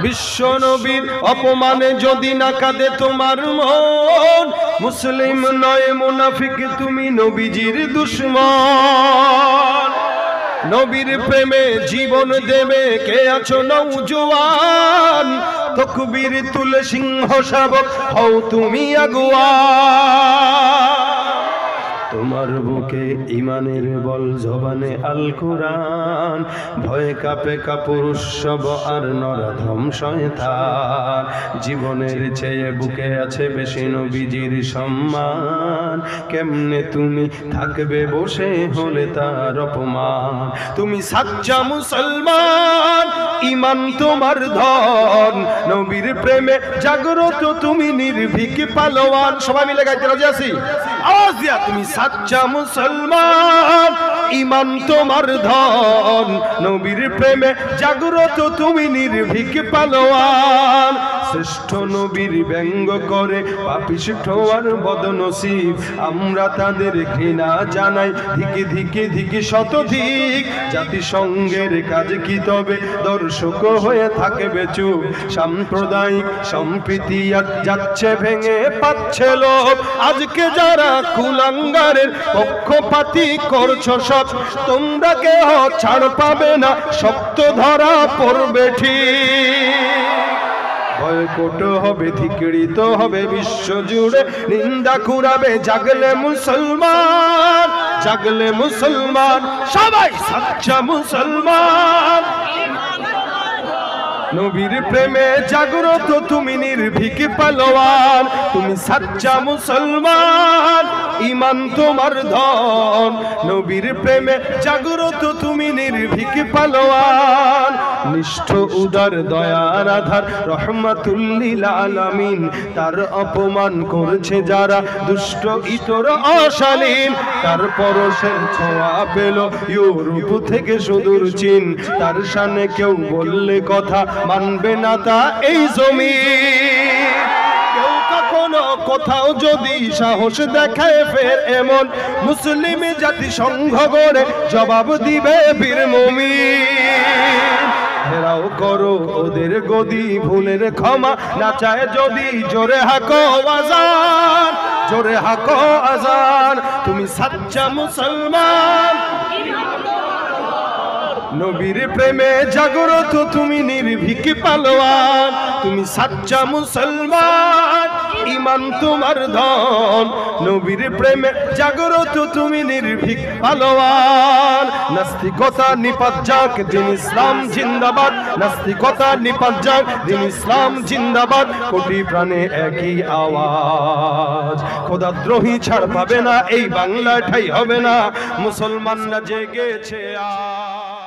বিশ্ব নবীর অপমানে যদি না কাঁদে তোমার মন, মুসলিম নয় মুনাফিক তুমি নবীজির দুশমন। নবীর প্রেমে জীবন দেবে কে আছো নওজোয়ান, তকবীর তুলে সিংহ শাবক হও তুমি আগুয়ান। তোমার বুকে ইমানের বল জবানে আল কোরআন, ভয়ে কাঁপে কাপুরুষ সব আর নরধম শয়তান। জীবনের চেয়ে বুকে আছে বেশি নবীজির সম্মান, কেমনে তুমি থাকবে বসে হলে তার অপমান। তুমি সাচ্চা মুসলমান, ইমান তোমার ধন, নবীর প্রেমে জাগ্রত তুমি নির্ভীক পালোয়ান। সবাই মিলে গাইতে রাজি আছি? আওয়াজ দিয়া। তুমি সাচ্চা মুসলমান, ইমান তোমার ধন, নবীর প্রেমে জাগ্রত তুমি নির্ভীক পালোয়ান। শ্রেষ্ঠ নবীর ব্যঙ্গ করে পাপিষ্ঠ আর বদনসিব, আমরা তাদের ঘৃণা জানাই ধিকে ধিকে ধিকে শতধিক। জাতিসংঘের কাজ কি তবে দর্শক হয়ে থাকবে চুপ, সাম্প্রদায়িক সম্প্রীতি আর যাচ্ছে ভেঙে পাচ্ছে লোভ। আজকে যারা কুলাঙ্গারের পক্ষপাতী করছো সব, তোমরা কেহ ছাড় পাবে না, শক্ত ধরা পড়বে ঠিক। বয়কট হবে, ধিক্কৃত হবে বিশ্ব জুড়ে, নিন্দা কুড়াবে জাগলে মুসলমান, জাগলে মুসলমান। সবাই সাচ্চা মুসলমান, নবীর প্রেমে জাগ্রত তুমি নির্ভীক পালোয়ান। তুমি সাচ্চা মুসলমান, ইমান তোমার ধন, নবীর প্রেমে জাগ্রত তুমি নির্ভীক পালোয়ান। নিষ্ঠ উদার দয়ার আধার রহমাতুল্লিল আলামিন, তার অপমান করছে যারা দুষ্ট ইতর অশালীন। তার পরশের ছোঁয়া পেল ইউরোপ থেকে সুদূর চীন, তার শানে কেউ বললে কথা মানবে না তা এই জমিন। কেউ কখনো কোথাও যদি সাহস দেখায় ফের এমন, মুসলিম জাতিসংঘ গড়ে জবাব দিবে বীর মুমিন। ঘেরাও করো ওদের গদি, ভুলের ক্ষমা না চায় যদি, জোরে হাকো আজান, জোরে হাকো আজান। তুমি সাচ্চা মুসলমান, নবীর প্রেমে জাগ্রত তুমি নির্ভীক পালোয়ান। তুমি সাচ্চা মুসলমান, ইমান তোমার ধন, নবীর প্রেমে জাগ্রত তুমি নির্ভীক পালোয়ান। নাস্তিকতা নিপাত যাক, দিন ইসলাম জিন্দাবাদ, নাস্তিকতা নিপাত যাক, দিন ইসলাম জিন্দাবাদ। কোটি প্রাণে একই আওয়াজ, খোদাদ্রোহী ছাড় পাবে না, এই বাংলা ঠাই হবে না, মুসলমানরা জেগেছে আজ।